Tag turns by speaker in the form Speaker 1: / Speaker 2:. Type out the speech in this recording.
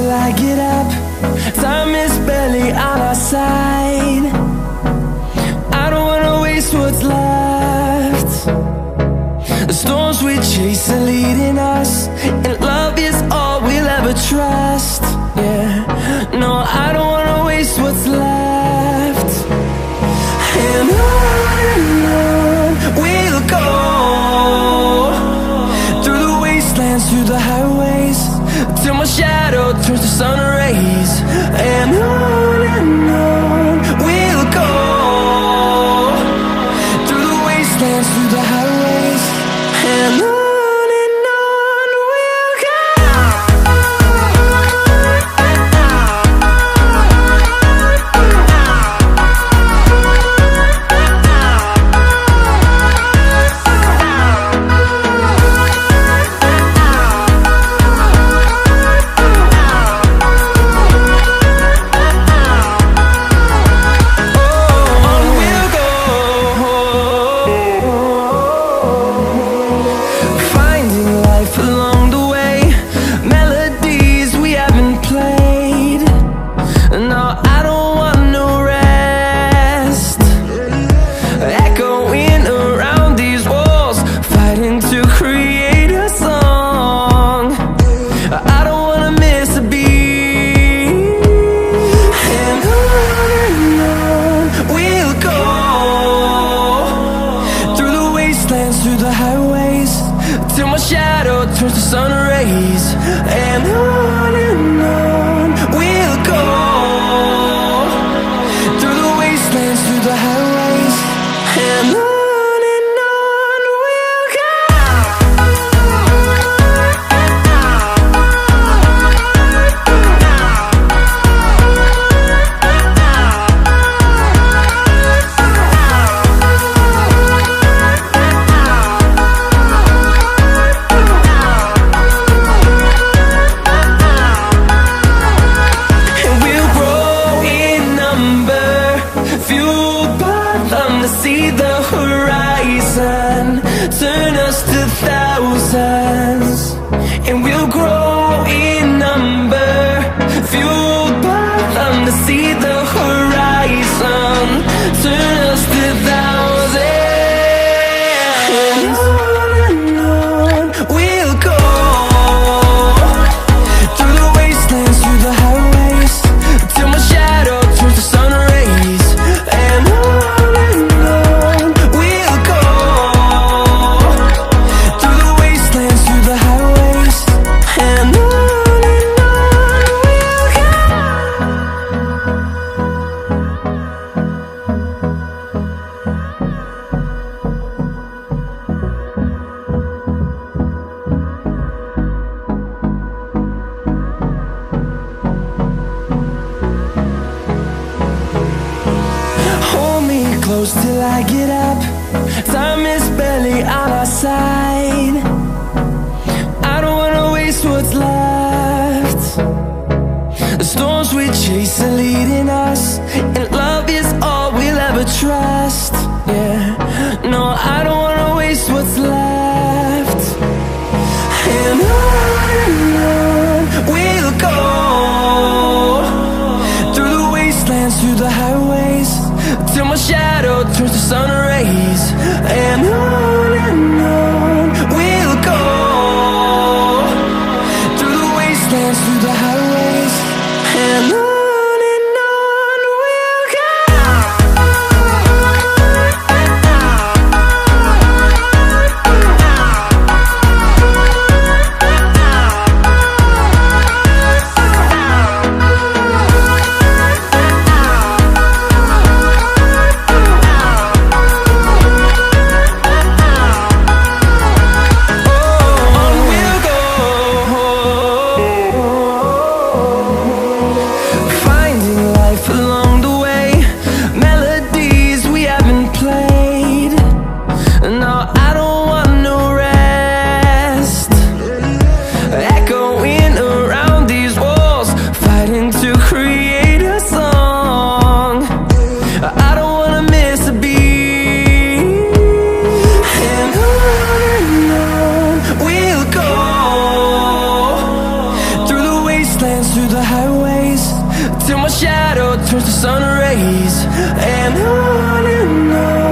Speaker 1: till I get up. Time is barely on our side. I don't wanna waste what's left. The storms we chase are leading us, and love is all we'll ever trust. Yeah, no, I don't wanna waste what's left. And on we'll go, through the wastelands, through the highways, till my shadow turns to sun rays. And on we'll go, through the wastelands, through the highways, and on we'll go. Through the highways, till my shadow turns to sun rays. And on we'll go, through the wastelands, through the highways, and on we'll go. See the horizon turn us to thousands, and we'll grow in number, fueled by them. To see the horizon turn us to thousands, and on we'll go, through the wastelands, through the highways, till my shadow turns to sun rays. And close till I get up. Time is barely on our side. I don't wanna waste what's left. The storms we chase are leading us, and love is all we'll ever trust. Yeah, no, I don't wanna waste what's left. And on we'll go, through the wastelands, through the highways, till my shadow turns to sun rays. And on we'll go, through the wastelands, through the highways, and on we'll go. shadow turns to sun rays, and on